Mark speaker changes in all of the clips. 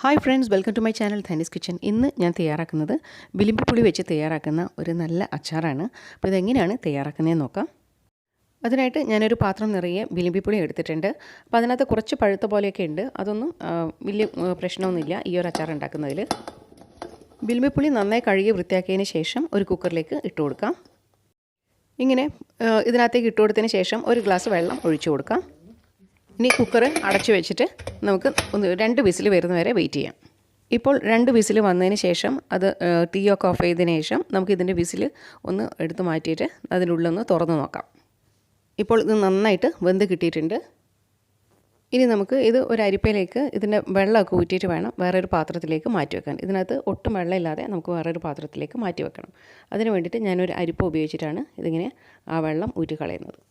Speaker 1: Hi friends, welcome to my channel Dhani's kitchen. ഇന്ന് ഞാൻ തയ്യാറാക്കുന്നത് വിലിമ്പിപ്പുളി വെച്ച് തയ്യാറാക്കുന്ന ഒരു നല്ല അച്ചാറാണ്. അപ്പോൾ ഇതെങ്ങനെയാണ് തയ്യാറാക്കുന്നതെന്ന് നോക്കാം. അതിനായിട്ട് ഞാനൊരു പാത്രം നിറയെ വിലിമ്പിപ്പുളി എടുത്തിട്ടുണ്ട്. അപ്പോൾ അതിനകത്ത് കുറച്ച് പഴുത്ത പോലെയൊക്കെ ഉണ്ട്. അതൊന്നും വലിയ പ്രശ്നമൊന്നുമില്ല ഈ ഒരു അച്ചാർ ഉണ്ടാക്കുന്നതിൽ. വിലിമ്പിപ്പുളി നന്നായി കഴുകി വൃത്തിയാക്കിയതിന് ശേഷം ഒരു കുക്കറിലേക്ക് ഇട്ട് കൊടുക്കാം. ഇങ്ങനെ ഇതിനകത്തേക്ക് ഇട്ട് കൊടുത്തതിന് ശേഷം ഒരു ഗ്ലാസ് വെള്ളം ഒഴിച്ചു കൊടുക്കാം. ഇനി കുക്കർ അടച്ചു വെച്ചിട്ട് നമുക്ക് 2 വിസിൽ വരുന്നവരെ വെയിറ്റ് ചെയ്യാം. ഇപ്പോൾ 2 വിസിൽ വന്നതിന് ശേഷം അത് തീയൊക്കെ ഓഫ് ചെയ്തതിന് ശേഷം നമുക്കിതിൻ്റെ വിസിൽ ഒന്ന് എടുത്ത് മാറ്റിയിട്ട് അതിൻ്റെ ഉള്ളൊന്ന് തുറന്ന് നോക്കാം. ഇപ്പോൾ ഇത് നന്നായിട്ട് വെന്ത് കിട്ടിയിട്ടുണ്ട്. ഇനി നമുക്ക് ഇത് ഒരു അരിപ്പയിലേക്ക് ഇതിൻ്റെ വെള്ളമൊക്കെ ഊറ്റിയിട്ട് വേണം വേറൊരു പാത്രത്തിലേക്ക് മാറ്റി വെക്കാൻ. ഇതിനകത്ത് ഒട്ടും വെള്ളമില്ലാതെ നമുക്ക് വേറൊരു പാത്രത്തിലേക്ക് മാറ്റി വെക്കണം. അതിന് വേണ്ടിയിട്ട് ഞാനൊരു അരിപ്പ ഉപയോഗിച്ചിട്ടാണ് ഇതിങ്ങനെ ആ വെള്ളം ഊറ്റി കളയുന്നത്.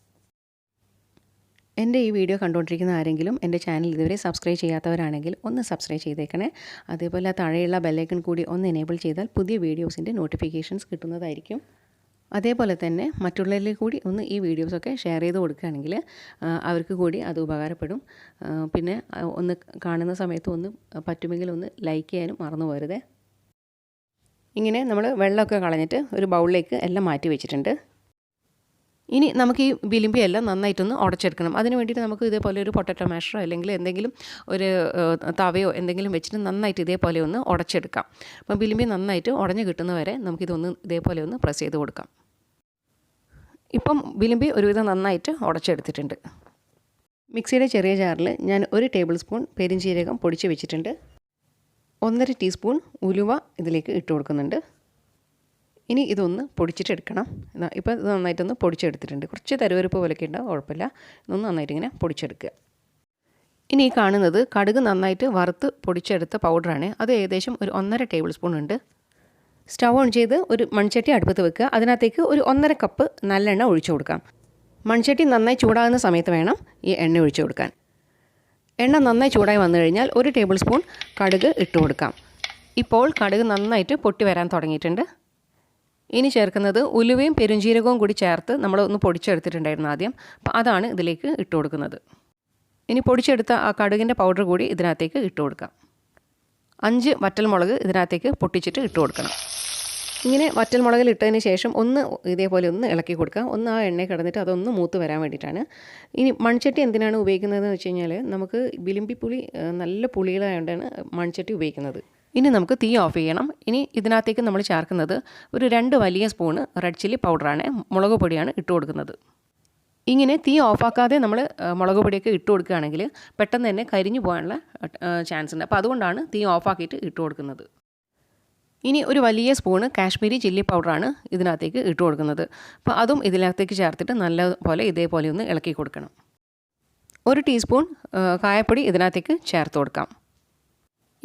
Speaker 1: എൻ്റെ ഈ വീഡിയോ കണ്ടുകൊണ്ടിരിക്കുന്ന ആരെങ്കിലും എൻ്റെ ചാനൽ ഇതുവരെ സബ്സ്ക്രൈബ് ചെയ്യാത്തവരാണെങ്കിൽ ഒന്ന് സബ്സ്ക്രൈബ് ചെയ്തേക്കണേ. അതേപോലെ താഴെയുള്ള ബെല്ലൈക്കൺ കൂടി ഒന്ന് എനേബിൾ ചെയ്താൽ പുതിയ വീഡിയോസിൻ്റെ നോട്ടിഫിക്കേഷൻസ് കിട്ടുന്നതായിരിക്കും. അതേപോലെ തന്നെ മറ്റുള്ളവരിലേക്ക് കൂടി ഒന്ന് ഈ വീഡിയോസൊക്കെ ഷെയർ ചെയ്ത് കൊടുക്കുകയാണെങ്കിൽ അവർക്ക് കൂടി അത് ഉപകാരപ്പെടും. പിന്നെ ഒന്ന് കാണുന്ന സമയത്ത് ഒന്ന് പറ്റുമെങ്കിൽ ഒന്ന് ലൈക്ക് ചെയ്യാനും മറന്നു പോരുതേ. ഇങ്ങനെ നമ്മൾ വെള്ളമൊക്കെ കളഞ്ഞിട്ട് ഒരു ബൗളിലേക്ക് എല്ലാം മാറ്റി വെച്ചിട്ടുണ്ട്. ഇനി നമുക്ക് ഈ വിലിമ്പിയെല്ലാം നന്നായിട്ടൊന്ന് ഉടച്ചെടുക്കണം. അതിന് വേണ്ടിയിട്ട് നമുക്ക് ഇതേപോലെ ഒരു പൊട്ടറ്റോ മാഷറോ അല്ലെങ്കിൽ എന്തെങ്കിലും ഒരു തവയോ എന്തെങ്കിലും വെച്ചിട്ട് നന്നായിട്ട് ഇതേപോലെ ഒന്ന് ഉടച്ചെടുക്കാം. അപ്പം വിലിമ്പി നന്നായിട്ട് ഉടഞ്ഞ് കിട്ടുന്നവരെ നമുക്കിതൊന്ന് ഇതേപോലെ ഒന്ന് പ്രസ് ചെയ്ത് കൊടുക്കാം. ഇപ്പം വിലിമ്പി ഒരുവിധം നന്നായിട്ട് ഉടച്ചെടുത്തിട്ടുണ്ട്. മിക്സിയുടെ ചെറിയ ജാറിൽ ഞാൻ 1 ടേബിൾ സ്പൂൺ പെരിഞ്ജീരകം പൊടിച്ച് വെച്ചിട്ടുണ്ട്. 1.5 ടീസ്പൂൺ ഉലുവ ഇതിലേക്ക് ഇട്ട് കൊടുക്കുന്നുണ്ട്. ഇനി ഇതൊന്ന് പൊടിച്ചിട്ടെടുക്കണം. ഇപ്പോൾ ഇത് നന്നായിട്ടൊന്ന് പൊടിച്ചെടുത്തിട്ടുണ്ട്. കുറച്ച് തരുവരുപ്പ് പോലെയൊക്കെ ഉണ്ടാവും, കുഴപ്പമില്ല. ഇതൊന്ന് നന്നായിട്ട് ഇങ്ങനെ പൊടിച്ചെടുക്കുക. ഇനി ഈ കാണുന്നത് കടുക് നന്നായിട്ട് വറുത്ത് പൊടിച്ചെടുത്ത പൗഡറാണ്. അത് ഏകദേശം ഒരു 1.5 ടേബിൾ സ്പൂൺ ഉണ്ട്. സ്റ്റവ് ഓൺ ചെയ്ത് ഒരു മൺചട്ടി അടുപ്പത്ത് വെക്കുക. അതിനകത്തേക്ക് ഒരു 1.5 കപ്പ് നല്ലെണ്ണ ഒഴിച്ചു കൊടുക്കാം. മൺചട്ടി നന്നായി ചൂടാകുന്ന സമയത്ത് വേണം ഈ എണ്ണ ഒഴിച്ചു കൊടുക്കാൻ. എണ്ണ നന്നായി ചൂടായി വന്നു കഴിഞ്ഞാൽ 1 ടേബിൾ സ്പൂൺ കടുക് ഇട്ട് കൊടുക്കാം. ഇപ്പോൾ കടുക് നന്നായിട്ട് പൊട്ടി വരാൻ തുടങ്ങിയിട്ടുണ്ട്. ഇനി ചേർക്കുന്നത് ഉലുവയും പെരുംജീരകവും കൂടി ചേർത്ത് നമ്മൾ ഒന്ന് പൊടിച്ചെടുത്തിട്ടുണ്ടായിരുന്നു ആദ്യം. അപ്പോൾ അതാണ് ഇതിലേക്ക് ഇട്ട് കൊടുക്കുന്നത്. ഇനി പൊടിച്ചെടുത്ത ആ കടുകിൻ്റെ പൗഡർ കൂടി ഇതിനകത്തേക്ക് ഇട്ട് കൊടുക്കാം. 5 വറ്റൽമുളക് ഇതിനകത്തേക്ക് പൊട്ടിച്ചിട്ട് ഇട്ട് കൊടുക്കണം. ഇങ്ങനെ വറ്റൽമുളകിൽ ഇട്ടതിന് ശേഷം ഒന്ന് ഇതേപോലെ ഒന്ന് ഇളക്കി കൊടുക്കുക. ഒന്ന് ആ എണ്ണയിൽ കിടന്നിട്ട് അതൊന്ന് മൂത്ത് വരാൻ വേണ്ടിയിട്ടാണ്. ഇനി മൺചട്ടി എന്തിനാണ് ഉപയോഗിക്കുന്നതെന്ന് വെച്ച് കഴിഞ്ഞാൽ നമുക്ക് വിലിമ്പിപ്പുളി നല്ല പുളികളായതുകൊണ്ടാണ് മൺചട്ടി ഉപയോഗിക്കുന്നത്. ഇനി നമുക്ക് തീ ഓഫ് ചെയ്യണം. ഇനി ഇതിനകത്തേക്ക് നമ്മൾ ചേർക്കുന്നത് ഒരു 2 വലിയ സ്പൂണ് റെഡ് ചില്ലി പൗഡറാണ്, മുളക് പൊടിയാണ് ഇട്ട് കൊടുക്കുന്നത്. ഇങ്ങനെ തീ ഓഫാക്കാതെ നമ്മൾ മുളക് പൊടിയൊക്കെ ഇട്ട് കൊടുക്കുകയാണെങ്കിൽ പെട്ടെന്ന് തന്നെ കരിഞ്ഞു പോകാനുള്ള ചാൻസ് ഉണ്ട്. അപ്പോൾ അതുകൊണ്ടാണ് തീ ഓഫാക്കിയിട്ട് ഇട്ട് കൊടുക്കുന്നത്. ഇനി ഒരു വലിയ സ്പൂണ് കാശ്മീരി ചില്ലി പൗഡറാണ് ഇതിനകത്തേക്ക് ഇട്ട് കൊടുക്കുന്നത്. അപ്പോൾ അതും ഇതിനകത്തേക്ക് ചേർത്തിട്ട് നല്ലപോലെ ഇതേപോലെ ഒന്ന് ഇളക്കി കൊടുക്കണം. 1 ടീസ്പൂൺ കായപ്പൊടി ഇതിനകത്തേക്ക് ചേർത്ത് കൊടുക്കാം.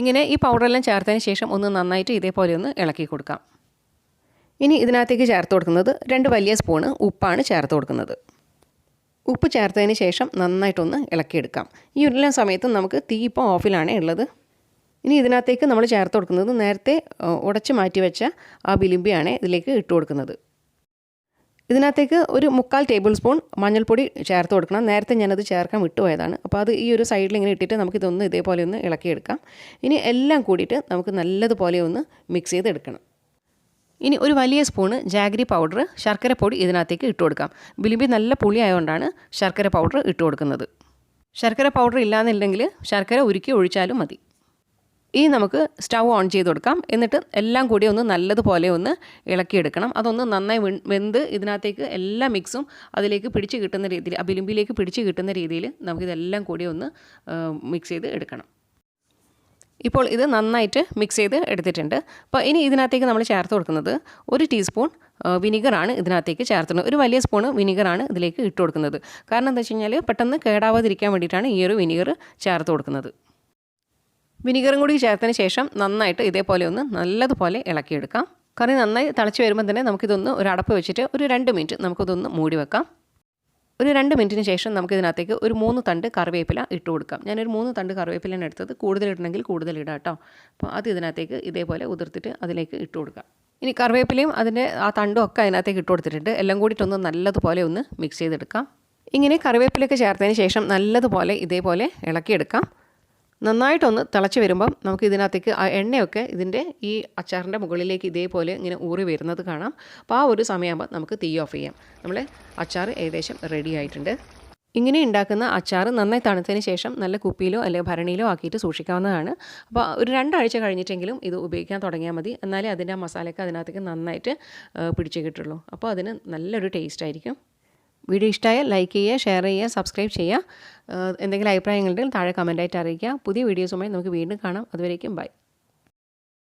Speaker 1: ഇങ്ങനെ ഈ പൗഡറെല്ലാം ചേർത്തതിന് ശേഷം ഒന്ന് നന്നായിട്ട് ഇതേപോലെ ഒന്ന് ഇളക്കി കൊടുക്കാം. ഇനി ഇതിനകത്തേക്ക് ചേർത്ത് കൊടുക്കുന്നത് 2 വലിയ സ്പൂണ് ഉപ്പാണ് ചേർത്ത് കൊടുക്കുന്നത്. ഉപ്പ് ചേർത്തതിന് ശേഷം നന്നായിട്ടൊന്ന് ഇളക്കിയെടുക്കാം. ഈ എല്ലാ സമയത്തും നമുക്ക് തീ ഇപ്പോൾ ഓഫിലാണ് ഉള്ളത്. ഇനി ഇതിനകത്തേക്ക് നമ്മൾ ചേർത്ത് കൊടുക്കുന്നത് നേരത്തെ ഉടച്ച് മാറ്റി വെച്ച ആ വിലിമ്പിയാണ് ഇതിലേക്ക് ഇട്ട് കൊടുക്കുന്നത്. ഇതിനകത്തേക്ക് ഒരു 3/4 ടേബിൾ സ്പൂൺ മഞ്ഞൾപ്പൊടി ചേർത്ത് കൊടുക്കണം. നേരത്തെ ഞാനത് ചേർക്കാൻ വിട്ടുപോയതാണ്. അപ്പോൾ അത് ഈ ഒരു സൈഡിൽ ഇങ്ങനെ ഇട്ടിട്ട് നമുക്കിതൊന്ന് ഇതേപോലെ ഒന്ന് ഇളക്കിയെടുക്കാം. ഇനി എല്ലാം കൂടിയിട്ട് നമുക്ക് നല്ലതുപോലെ ഒന്ന് മിക്സ് ചെയ്തെടുക്കണം. ഇനി ഒരു വലിയ സ്പൂണ് ജാഗ്രി പൗഡർ ശർക്കര പൊടി ഇതിനകത്തേക്ക് ഇട്ട് കൊടുക്കാം. വിലിമ്പി നല്ല പുളി ആയതുകൊണ്ടാണ് ശർക്കര പൗഡർ ഇട്ട് കൊടുക്കുന്നത്. ശർക്കര പൗഡർ ഇല്ലാന്നുണ്ടെങ്കിൽ ശർക്കര ഉരുക്കി ഒഴിച്ചാലും മതി. ഇനി നമുക്ക് സ്റ്റവ് ഓൺ ചെയ്ത് കൊടുക്കാം. എന്നിട്ട് എല്ലാം കൂടി ഒന്ന് നല്ലതുപോലെ ഒന്ന് ഇളക്കിയെടുക്കണം. അതൊന്ന് നന്നായി വെന്ത് ഇതിനകത്തേക്ക് എല്ലാ മിക്സും അതിലേക്ക് പിടിച്ച് കിട്ടുന്ന രീതിയിൽ, ആ വിലിമ്പിലേക്ക് പിടിച്ച് കിട്ടുന്ന രീതിയിൽ നമുക്കിതെല്ലാം കൂടി ഒന്ന് മിക്സ് ചെയ്ത് എടുക്കണം. ഇപ്പോൾ ഇത് നന്നായിട്ട് മിക്സ് ചെയ്ത് എടുത്തിട്ടുണ്ട്. അപ്പോൾ ഇനി ഇതിനകത്തേക്ക് നമ്മൾ ചേർത്ത് കൊടുക്കുന്നത് 1 ടീസ്പൂൺ വിനിഗറാണ് ഇതിനകത്തേക്ക് ചേർത്തുന്നത്. ഒരു വലിയ സ്പൂണ് വിനിഗറാണ് ഇതിലേക്ക് ഇട്ട് കൊടുക്കുന്നത്. കാരണം എന്താ വെച്ച് കഴിഞ്ഞാൽ പെട്ടെന്ന് കേടാവാതിരിക്കാൻ വേണ്ടിയിട്ടാണ് ഈ ഒരു വിനിഗർ ചേർത്ത് കൊടുക്കുന്നത്. വിനിഗറും കൂടി ചേർത്തതിന് ശേഷം നന്നായിട്ട് ഇതേപോലെ ഒന്ന് നല്ലതുപോലെ ഇളക്കിയെടുക്കാം. കറി നന്നായി തിളച്ച് വരുമ്പോൾ തന്നെ നമുക്കിതൊന്ന് ഒരു അടപ്പ് വെച്ചിട്ട് ഒരു 2 മിനിറ്റ് നമുക്കിതൊന്ന് മൂടി വെക്കാം. ഒരു 2 മിനിറ്റിന് ശേഷം നമുക്കിതിനകത്തേക്ക് ഒരു 3 തണ്ട് കറിവേപ്പില ഇട്ട് കൊടുക്കാം. ഞാനൊരു 3 തണ്ട് കറിവേപ്പിലാണ് എടുത്തത്. കൂടുതൽ ഇടണമെങ്കിൽ കൂടുതൽ ഇടാം കേട്ടോ. അപ്പോൾ അത് ഇതിനകത്തേക്ക് ഇതേപോലെ ഉതിർത്തിട്ട് അതിലേക്ക് ഇട്ട് കൊടുക്കാം. ഇനി കറിവേപ്പിലയും അതിൻ്റെ ആ തണ്ടും ഒക്കെ അതിനകത്തേക്ക് ഇട്ട് കൊടുത്തിട്ടുണ്ട്. എല്ലാം കൂടിയിട്ടൊന്ന് നല്ലതുപോലെ ഒന്ന് മിക്സ് ചെയ്തെടുക്കാം. ഇങ്ങനെ കറിവേപ്പിലയൊക്കെ ചേർത്തതിന് ശേഷം നല്ലതുപോലെ ഇതേപോലെ ഇളക്കിയെടുക്കാം. നന്നായിട്ടൊന്ന് തിളച്ച് വരുമ്പം നമുക്ക് ഇതിനകത്തേക്ക് ആ എണ്ണയൊക്കെ ഇതിൻ്റെ ഈ അച്ചാറിൻ്റെ മുകളിലേക്ക് ഇതേപോലെ ഇങ്ങനെ ഊറി വരുന്നത് കാണാം. അപ്പോൾ ആ ഒരു സമയമാകുമ്പോൾ നമുക്ക് തീ ഓഫ് ചെയ്യാം. നമ്മളെ അച്ചാർ ഏകദേശം റെഡി ആയിട്ടുണ്ട്. ഇങ്ങനെ ഉണ്ടാക്കുന്ന അച്ചാർ നന്നായി തണുത്തതിന് ശേഷം നല്ല കുപ്പിയിലോ അല്ലെങ്കിൽ ഭരണിയിലോ ആക്കിയിട്ട് സൂക്ഷിക്കാവുന്നതാണ്. അപ്പോൾ ഒരു 2 ആഴ്ച കഴിഞ്ഞിട്ടെങ്കിലും ഇത് ഉപയോഗിക്കാൻ തുടങ്ങിയാൽ മതി. എന്നാലേ അതിൻ്റെ ആ മസാലയൊക്കെ അതിനകത്തേക്ക് നന്നായിട്ട് പിടിച്ച് കിട്ടുള്ളൂ. അപ്പോൾ അതിന് നല്ലൊരു ടേസ്റ്റ് ആയിരിക്കും. വീഡിയോ ഇഷ്ടമായാൽ ലൈക്ക് ചെയ്യുക, ഷെയർ ചെയ്യുക, സബ്സ്ക്രൈബ് ചെയ്യുക. എന്തെങ്കിലും അഭിപ്രായങ്ങളുണ്ടെങ്കിൽ താഴെ കമൻറ്റായിട്ട് അറിയിക്കുക. പുതിയ വീഡിയോസുമായി നമുക്ക് വീണ്ടും കാണാം. അതുവരേക്കും ബൈ.